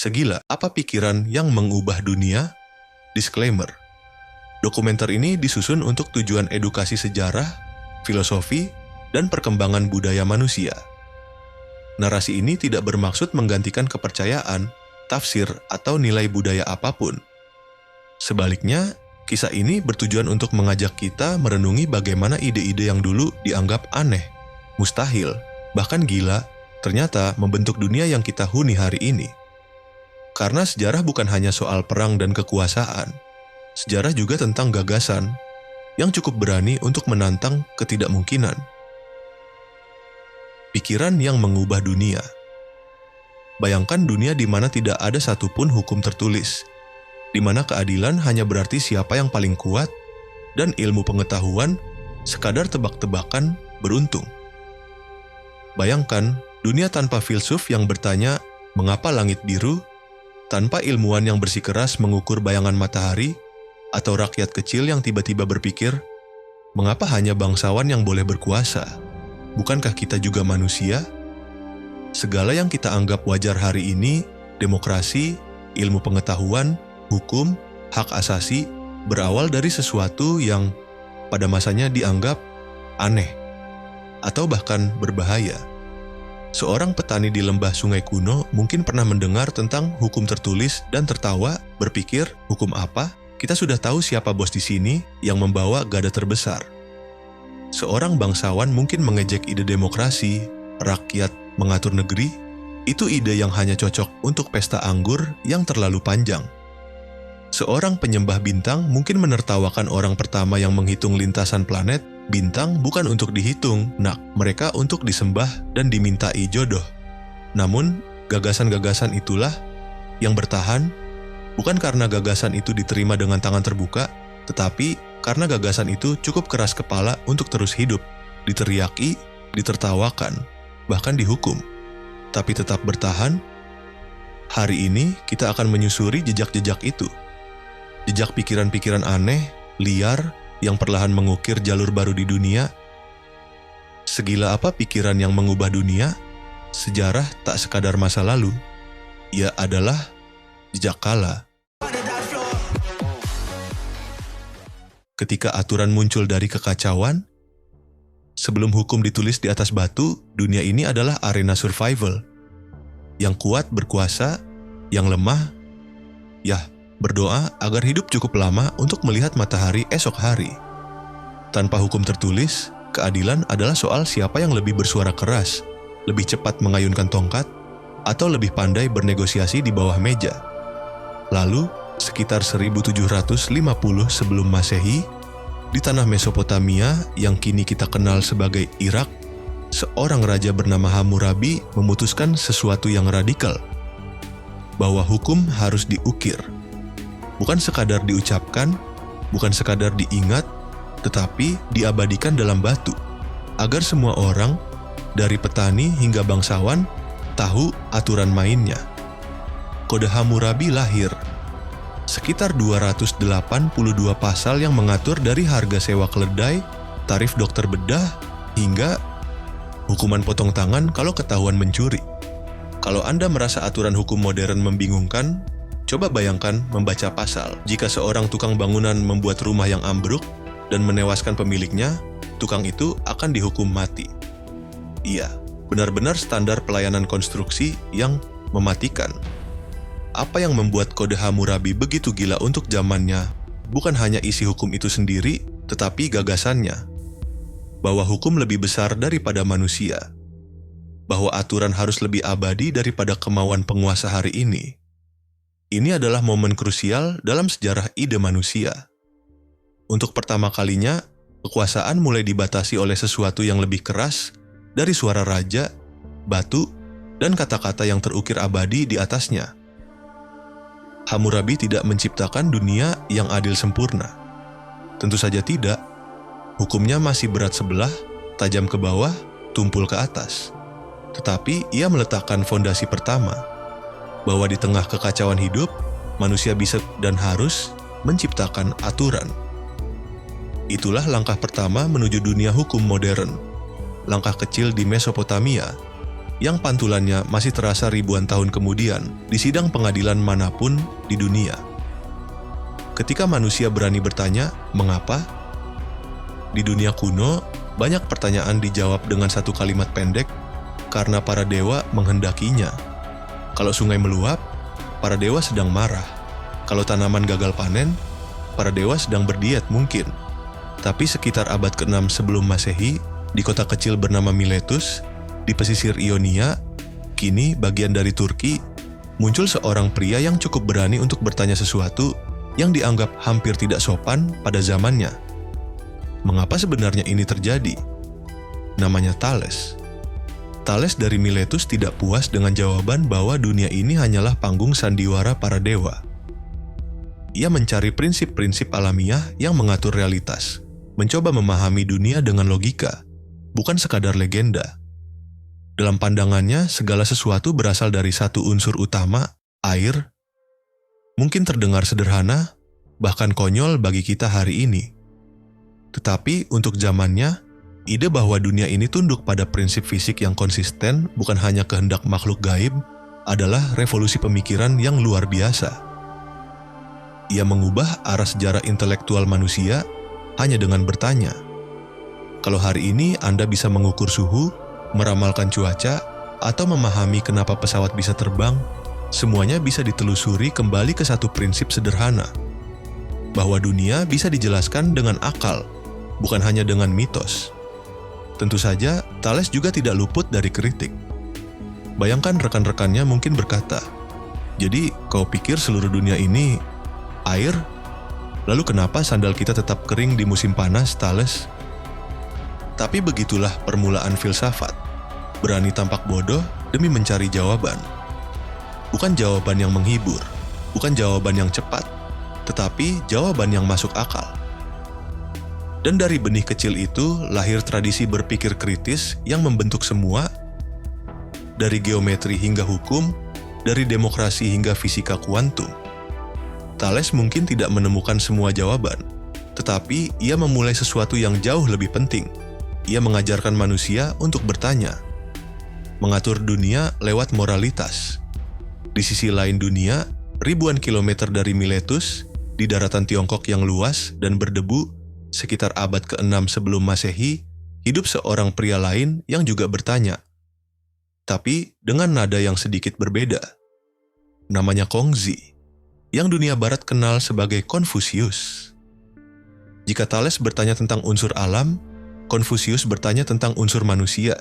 Segila apa pikiran yang mengubah dunia? Disclaimer. Dokumenter ini disusun untuk tujuan edukasi sejarah, filosofi, dan perkembangan budaya manusia. Narasi ini tidak bermaksud menggantikan kepercayaan, tafsir, atau nilai budaya apapun. Sebaliknya, kisah ini bertujuan untuk mengajak kita merenungi bagaimana ide-ide yang dulu dianggap aneh, mustahil, bahkan gila, ternyata membentuk dunia yang kita huni hari ini. Karena sejarah bukan hanya soal perang dan kekuasaan, sejarah juga tentang gagasan yang cukup berani untuk menantang ketidakmungkinan. Pikiran yang mengubah dunia. Bayangkan dunia di mana tidak ada satupun hukum tertulis, di mana keadilan hanya berarti siapa yang paling kuat, dan ilmu pengetahuan sekadar tebak-tebakan beruntung. Bayangkan dunia tanpa filsuf yang bertanya, mengapa langit biru? Tanpa ilmuwan yang bersikeras mengukur bayangan matahari, atau rakyat kecil yang tiba-tiba berpikir, mengapa hanya bangsawan yang boleh berkuasa? Bukankah kita juga manusia? Segala yang kita anggap wajar hari ini, demokrasi, ilmu pengetahuan, hukum, hak asasi, berawal dari sesuatu yang pada masanya dianggap aneh, atau bahkan berbahaya. Seorang petani di lembah sungai kuno mungkin pernah mendengar tentang hukum tertulis dan tertawa, berpikir, hukum apa? Kita sudah tahu siapa bos di sini yang membawa gada terbesar. Seorang bangsawan mungkin mengejek ide demokrasi, rakyat mengatur negeri, itu ide yang hanya cocok untuk pesta anggur yang terlalu panjang. Seorang penyembah bintang mungkin menertawakan orang pertama yang menghitung lintasan planet. Bintang bukan untuk dihitung, nak, mereka untuk disembah dan dimintai jodoh. Namun, gagasan-gagasan itulah yang bertahan, bukan karena gagasan itu diterima dengan tangan terbuka, tetapi karena gagasan itu cukup keras kepala untuk terus hidup, diteriaki, ditertawakan, bahkan dihukum. Tapi tetap bertahan. Hari ini kita akan menyusuri jejak-jejak itu. Jejak pikiran-pikiran aneh, liar, yang perlahan mengukir jalur baru di dunia. Segila apa pikiran yang mengubah dunia? Sejarah tak sekadar masa lalu, ia adalah jejak kala. Ketika aturan muncul dari kekacauan, sebelum hukum ditulis di atas batu, dunia ini adalah arena survival. Yang kuat berkuasa, yang lemah, berdoa agar hidup cukup lama untuk melihat matahari esok hari. Tanpa hukum tertulis, keadilan adalah soal siapa yang lebih bersuara keras, lebih cepat mengayunkan tongkat, atau lebih pandai bernegosiasi di bawah meja. Lalu, sekitar 1750 sebelum Masehi, di tanah Mesopotamia yang kini kita kenal sebagai Irak, seorang raja bernama Hammurabi memutuskan sesuatu yang radikal, bahwa hukum harus diukir. Bukan sekadar diucapkan, bukan sekadar diingat, tetapi diabadikan dalam batu, agar semua orang, dari petani hingga bangsawan, tahu aturan mainnya. Kode Hammurabi lahir. Sekitar 282 pasal yang mengatur dari harga sewa keledai, tarif dokter bedah, hingga hukuman potong tangan kalau ketahuan mencuri. Kalau Anda merasa aturan hukum modern membingungkan, coba bayangkan membaca pasal. Jika seorang tukang bangunan membuat rumah yang ambruk dan menewaskan pemiliknya, tukang itu akan dihukum mati. Iya, benar-benar standar pelayanan konstruksi yang mematikan. Apa yang membuat kode Hammurabi begitu gila untuk zamannya bukan hanya isi hukum itu sendiri, tetapi gagasannya. Bahwa hukum lebih besar daripada manusia. Bahwa aturan harus lebih abadi daripada kemauan penguasa hari ini. Ini adalah momen krusial dalam sejarah ide manusia. Untuk pertama kalinya, kekuasaan mulai dibatasi oleh sesuatu yang lebih keras dari suara raja, batu, dan kata-kata yang terukir abadi di atasnya. Hammurabi tidak menciptakan dunia yang adil sempurna. Tentu saja tidak. Hukumnya masih berat sebelah, tajam ke bawah, tumpul ke atas. Tetapi ia meletakkan fondasi pertama, bahwa di tengah kekacauan hidup, manusia bisa dan harus menciptakan aturan. Itulah langkah pertama menuju dunia hukum modern. Langkah kecil di Mesopotamia, yang pantulannya masih terasa ribuan tahun kemudian di sidang pengadilan manapun di dunia. Ketika manusia berani bertanya, mengapa? Di dunia kuno, banyak pertanyaan dijawab dengan satu kalimat pendek, karena para dewa menghendakinya. Kalau sungai meluap, para dewa sedang marah. Kalau tanaman gagal panen, para dewa sedang berdiet mungkin. Tapi sekitar abad ke-6 sebelum Masehi, di kota kecil bernama Miletus, di pesisir Ionia, kini bagian dari Turki, muncul seorang pria yang cukup berani untuk bertanya sesuatu yang dianggap hampir tidak sopan pada zamannya. Mengapa sebenarnya ini terjadi? Namanya Thales. Thales dari Miletus tidak puas dengan jawaban bahwa dunia ini hanyalah panggung sandiwara para dewa. Ia mencari prinsip-prinsip alamiah yang mengatur realitas, mencoba memahami dunia dengan logika, bukan sekadar legenda. Dalam pandangannya, segala sesuatu berasal dari satu unsur utama, air. Mungkin terdengar sederhana, bahkan konyol bagi kita hari ini. Tetapi untuk zamannya, ide bahwa dunia ini tunduk pada prinsip fisik yang konsisten bukan hanya kehendak makhluk gaib, adalah revolusi pemikiran yang luar biasa. Ia mengubah arah sejarah intelektual manusia hanya dengan bertanya. Kalau hari ini Anda bisa mengukur suhu, meramalkan cuaca, atau memahami kenapa pesawat bisa terbang, semuanya bisa ditelusuri kembali ke satu prinsip sederhana, bahwa dunia bisa dijelaskan dengan akal, bukan hanya dengan mitos. Tentu saja, Thales juga tidak luput dari kritik. Bayangkan rekan-rekannya mungkin berkata, "Jadi kau pikir seluruh dunia ini air? Lalu kenapa sandal kita tetap kering di musim panas, Thales?" Tapi begitulah permulaan filsafat, berani tampak bodoh demi mencari jawaban. Bukan jawaban yang menghibur, bukan jawaban yang cepat, tetapi jawaban yang masuk akal. Dan dari benih kecil itu lahir tradisi berpikir kritis yang membentuk semua, dari geometri hingga hukum, dari demokrasi hingga fisika kuantum. Thales mungkin tidak menemukan semua jawaban, tetapi ia memulai sesuatu yang jauh lebih penting. Ia mengajarkan manusia untuk bertanya, mengatur dunia lewat moralitas. Di sisi lain dunia, ribuan kilometer dari Miletus, di daratan Tiongkok yang luas dan berdebu, sekitar abad ke-6 sebelum Masehi, hidup seorang pria lain yang juga bertanya, tapi dengan nada yang sedikit berbeda. Namanya Kongzi, yang dunia barat kenal sebagai Konfusius. Jika Thales bertanya tentang unsur alam, Konfusius bertanya tentang unsur manusia,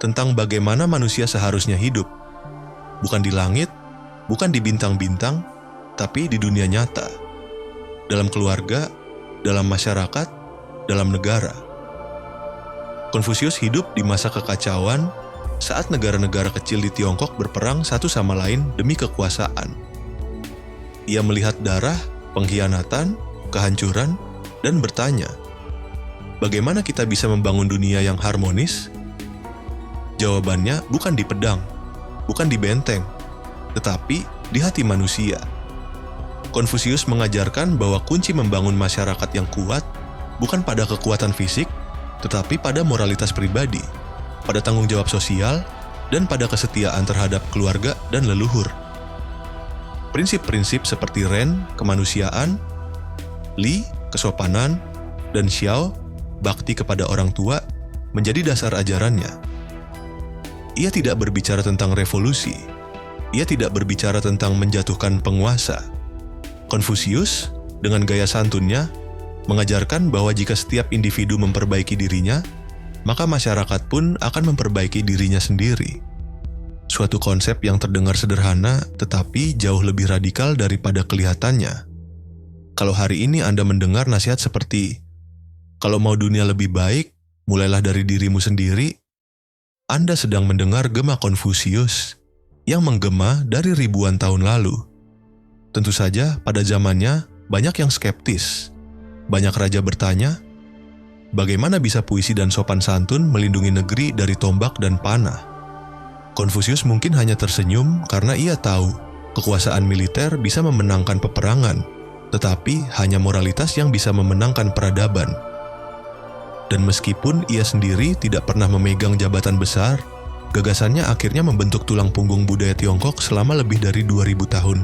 tentang bagaimana manusia seharusnya hidup, bukan di langit, bukan di bintang-bintang, tapi di dunia nyata, dalam keluarga, dalam masyarakat, dalam negara. Konfusius hidup di masa kekacauan saat negara-negara kecil di Tiongkok berperang satu sama lain demi kekuasaan. Ia melihat darah, pengkhianatan, kehancuran, dan bertanya, bagaimana kita bisa membangun dunia yang harmonis? Jawabannya bukan di pedang, bukan di benteng, tetapi di hati manusia. Konfusius mengajarkan bahwa kunci membangun masyarakat yang kuat bukan pada kekuatan fisik, tetapi pada moralitas pribadi, pada tanggung jawab sosial, dan pada kesetiaan terhadap keluarga dan leluhur. Prinsip-prinsip seperti Ren, kemanusiaan, Li, kesopanan, dan Xiao, bakti kepada orang tua, menjadi dasar ajarannya. Ia tidak berbicara tentang revolusi. Ia tidak berbicara tentang menjatuhkan penguasa. Konfusius, dengan gaya santunnya, mengajarkan bahwa jika setiap individu memperbaiki dirinya, maka masyarakat pun akan memperbaiki dirinya sendiri. Suatu konsep yang terdengar sederhana, tetapi jauh lebih radikal daripada kelihatannya. Kalau hari ini Anda mendengar nasihat seperti, kalau mau dunia lebih baik, mulailah dari dirimu sendiri, Anda sedang mendengar gema Konfusius yang menggema dari ribuan tahun lalu. Tentu saja pada zamannya banyak yang skeptis. Banyak raja bertanya, bagaimana bisa puisi dan sopan santun melindungi negeri dari tombak dan panah? Konfusius mungkin hanya tersenyum karena ia tahu kekuasaan militer bisa memenangkan peperangan, tetapi hanya moralitas yang bisa memenangkan peradaban. Dan meskipun ia sendiri tidak pernah memegang jabatan besar, Gagasannya akhirnya membentuk tulang punggung budaya Tiongkok selama lebih dari 2000 tahun.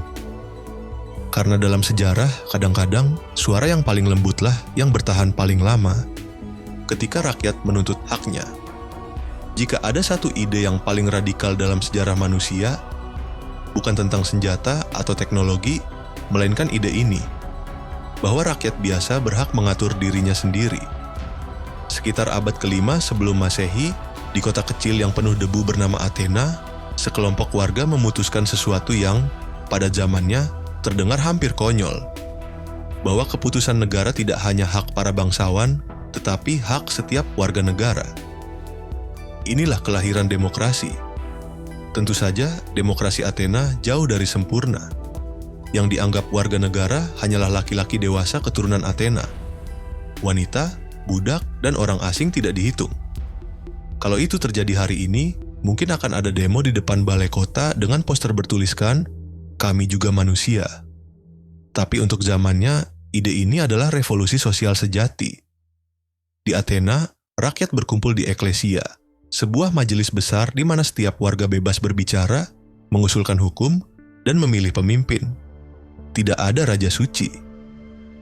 Karena dalam sejarah, kadang-kadang suara yang paling lembutlah yang bertahan paling lama ketika rakyat menuntut haknya. Jika ada satu ide yang paling radikal dalam sejarah manusia, bukan tentang senjata atau teknologi, melainkan ide ini, bahwa rakyat biasa berhak mengatur dirinya sendiri. Sekitar abad ke-5 sebelum Masehi, di kota kecil yang penuh debu bernama Athena, sekelompok warga memutuskan sesuatu yang, pada zamannya, terdengar hampir konyol. Bahwa keputusan negara tidak hanya hak para bangsawan, tetapi hak setiap warga negara. Inilah kelahiran demokrasi. Tentu saja, demokrasi Athena jauh dari sempurna. Yang dianggap warga negara hanyalah laki-laki dewasa keturunan Athena. Wanita, budak, dan orang asing tidak dihitung. Kalau itu terjadi hari ini, mungkin akan ada demo di depan balai kota dengan poster bertuliskan, "Kami juga manusia." Tapi untuk zamannya, ide ini adalah revolusi sosial sejati. Di Athena, rakyat berkumpul di eklesia, sebuah majelis besar di mana setiap warga bebas berbicara, mengusulkan hukum, dan memilih pemimpin. Tidak ada raja suci.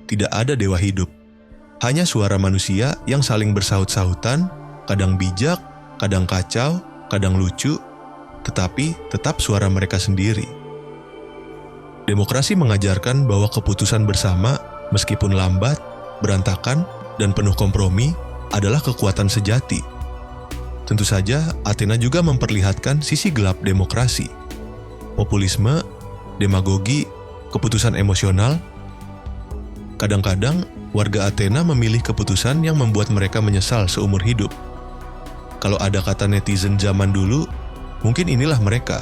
Tidak ada dewa hidup. Hanya suara manusia yang saling bersaut-sautan, kadang bijak, kadang kacau, kadang lucu, tetapi tetap suara mereka sendiri. Demokrasi mengajarkan bahwa keputusan bersama, meskipun lambat, berantakan, dan penuh kompromi, adalah kekuatan sejati. Tentu saja, Athena juga memperlihatkan sisi gelap demokrasi. Populisme, demagogi, keputusan emosional. Kadang-kadang, warga Athena memilih keputusan yang membuat mereka menyesal seumur hidup. Kalau ada kata netizen zaman dulu, mungkin inilah mereka.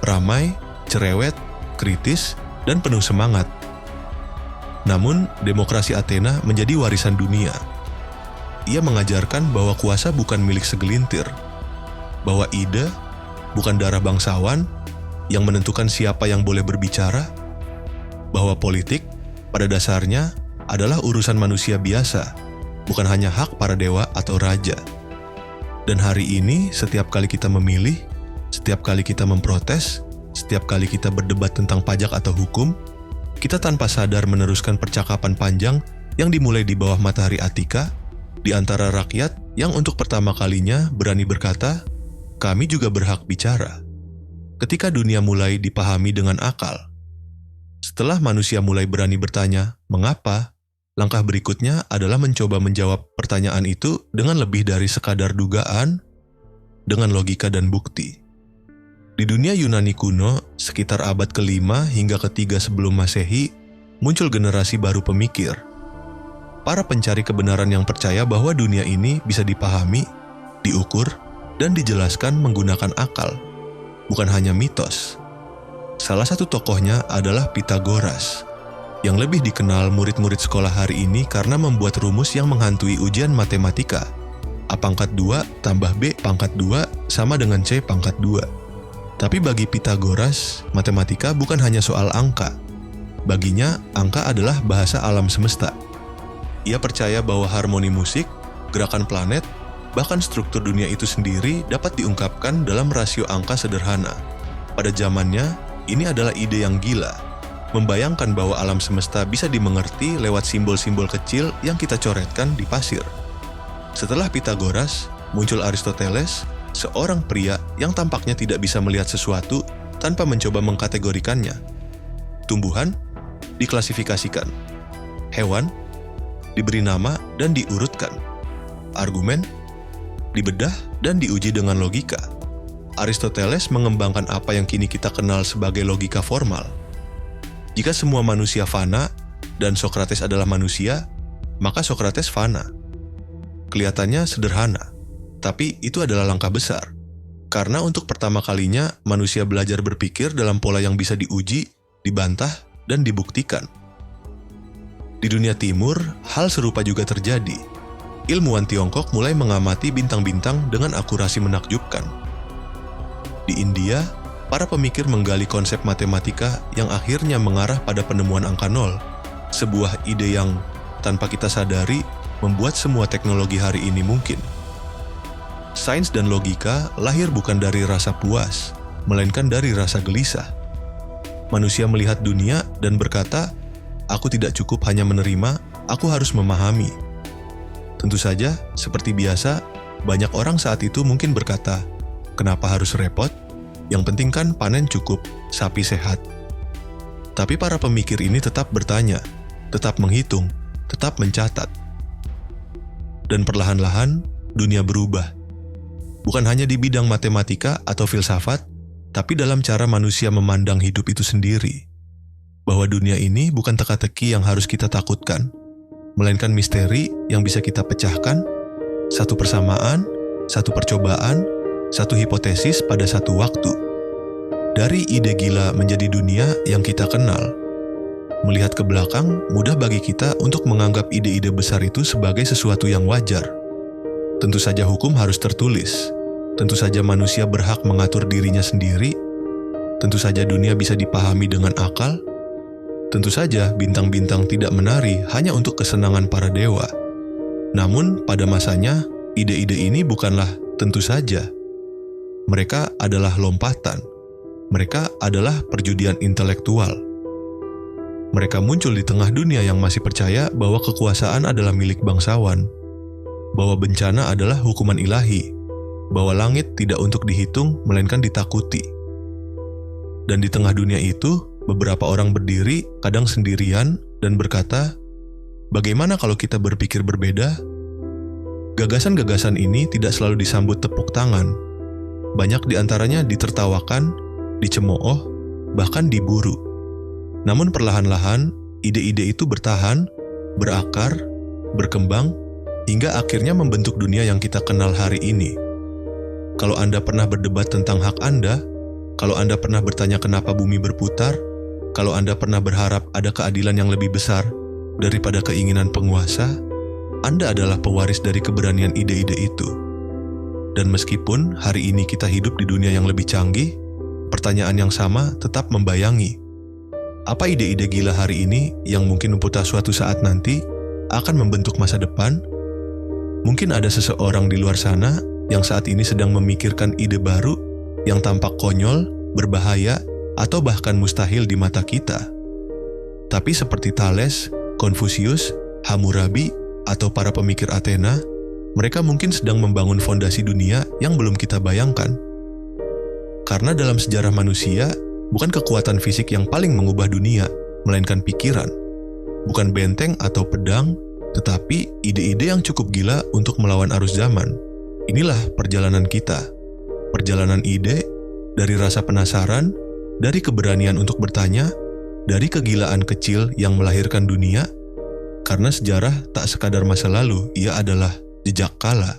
Ramai, cerewet, kritis, dan penuh semangat. Namun, demokrasi Athena menjadi warisan dunia. Ia mengajarkan bahwa kuasa bukan milik segelintir, bahwa ide bukan darah bangsawan yang menentukan siapa yang boleh berbicara, bahwa politik pada dasarnya adalah urusan manusia biasa, bukan hanya hak para dewa atau raja. Dan hari ini, setiap kali kita memilih, setiap kali kita memprotes, setiap kali kita berdebat tentang pajak atau hukum, kita tanpa sadar meneruskan percakapan panjang yang dimulai di bawah matahari Attika, di antara rakyat yang untuk pertama kalinya berani berkata, "Kami juga berhak bicara." Ketika dunia mulai dipahami dengan akal. Setelah manusia mulai berani bertanya, "Mengapa?" Langkah berikutnya adalah mencoba menjawab pertanyaan itu dengan lebih dari sekadar dugaan, dengan logika dan bukti. Di dunia Yunani kuno, sekitar abad ke-5 hingga ke-3 sebelum Masehi, muncul generasi baru pemikir. Para pencari kebenaran yang percaya bahwa dunia ini bisa dipahami, diukur, dan dijelaskan menggunakan akal, bukan hanya mitos. Salah satu tokohnya adalah Pythagoras, yang lebih dikenal murid-murid sekolah hari ini karena membuat rumus yang menghantui ujian matematika. A pangkat 2 tambah B pangkat 2 sama dengan C pangkat 2. Tapi bagi Pythagoras, matematika bukan hanya soal angka. Baginya, angka adalah bahasa alam semesta. Ia percaya bahwa harmoni musik, gerakan planet, bahkan struktur dunia itu sendiri dapat diungkapkan dalam rasio angka sederhana. Pada zamannya, ini adalah ide yang gila. Membayangkan bahwa alam semesta bisa dimengerti lewat simbol-simbol kecil yang kita coretkan di pasir. Setelah Pythagoras, muncul Aristoteles, seorang pria yang tampaknya tidak bisa melihat sesuatu tanpa mencoba mengkategorikannya. Tumbuhan diklasifikasikan, hewan diberi nama dan diurutkan, argumen dibedah dan diuji dengan logika. Aristoteles mengembangkan apa yang kini kita kenal sebagai logika formal. Jika semua manusia fana dan Sokrates adalah manusia, maka Sokrates fana. Kelihatannya sederhana, tapi itu adalah langkah besar. Karena untuk pertama kalinya manusia belajar berpikir dalam pola yang bisa diuji, dibantah, dan dibuktikan. Di dunia timur, hal serupa juga terjadi. Ilmuwan Tiongkok mulai mengamati bintang-bintang dengan akurasi menakjubkan. Di India, para pemikir menggali konsep matematika yang akhirnya mengarah pada penemuan angka 0, sebuah ide yang, tanpa kita sadari, membuat semua teknologi hari ini mungkin. Sains dan logika lahir bukan dari rasa puas, melainkan dari rasa gelisah. Manusia melihat dunia dan berkata, "Aku tidak cukup hanya menerima, aku harus memahami." Tentu saja, seperti biasa, banyak orang saat itu mungkin berkata, "Kenapa harus repot? Yang penting kan panen cukup, sapi sehat." Tapi para pemikir ini tetap bertanya, tetap menghitung, tetap mencatat. Dan perlahan-lahan, dunia berubah. Bukan hanya di bidang matematika atau filsafat, tapi dalam cara manusia memandang hidup itu sendiri. Bahwa dunia ini bukan teka-teki yang harus kita takutkan, melainkan misteri yang bisa kita pecahkan, satu persamaan, satu percobaan, satu hipotesis pada satu waktu. Dari ide gila menjadi dunia yang kita kenal. Melihat ke belakang, mudah bagi kita untuk menganggap ide-ide besar itu sebagai sesuatu yang wajar. Tentu saja hukum harus tertulis. Tentu saja manusia berhak mengatur dirinya sendiri. Tentu saja dunia bisa dipahami dengan akal. Tentu saja bintang-bintang tidak menari hanya untuk kesenangan para dewa. Namun pada masanya, ide-ide ini bukanlah tentu saja. Mereka adalah lompatan. Mereka adalah perjudian intelektual. Mereka muncul di tengah dunia yang masih percaya bahwa kekuasaan adalah milik bangsawan, bahwa bencana adalah hukuman ilahi, bahwa langit tidak untuk dihitung melainkan ditakuti. Dan di tengah dunia itu, beberapa orang berdiri, kadang sendirian, dan berkata, "Bagaimana kalau kita berpikir berbeda?" Gagasan-gagasan ini tidak selalu disambut tepuk tangan. Banyak di antaranya ditertawakan, dicemooh, bahkan diburu. Namun perlahan-lahan, ide-ide itu bertahan, berakar, berkembang, hingga akhirnya membentuk dunia yang kita kenal hari ini. Kalau Anda pernah berdebat tentang hak Anda, kalau Anda pernah bertanya kenapa bumi berputar, kalau Anda pernah berharap ada keadilan yang lebih besar daripada keinginan penguasa, Anda adalah pewaris dari keberanian ide-ide itu. Dan meskipun hari ini kita hidup di dunia yang lebih canggih, pertanyaan yang sama tetap membayangi. Apa ide-ide gila hari ini yang mungkin mempunyai suatu saat nanti akan membentuk masa depan? Mungkin ada seseorang di luar sana yang saat ini sedang memikirkan ide baru yang tampak konyol, berbahaya, atau bahkan mustahil di mata kita. Tapi seperti Thales, Konfusius, Hammurabi, atau para pemikir Athena, mereka mungkin sedang membangun fondasi dunia yang belum kita bayangkan. Karena dalam sejarah manusia, bukan kekuatan fisik yang paling mengubah dunia, melainkan pikiran. Bukan benteng atau pedang, tetapi ide-ide yang cukup gila untuk melawan arus zaman. Inilah perjalanan kita. Perjalanan ide, dari rasa penasaran, dari keberanian untuk bertanya, dari kegilaan kecil yang melahirkan dunia, karena sejarah tak sekadar masa lalu, ia adalah jejak kala.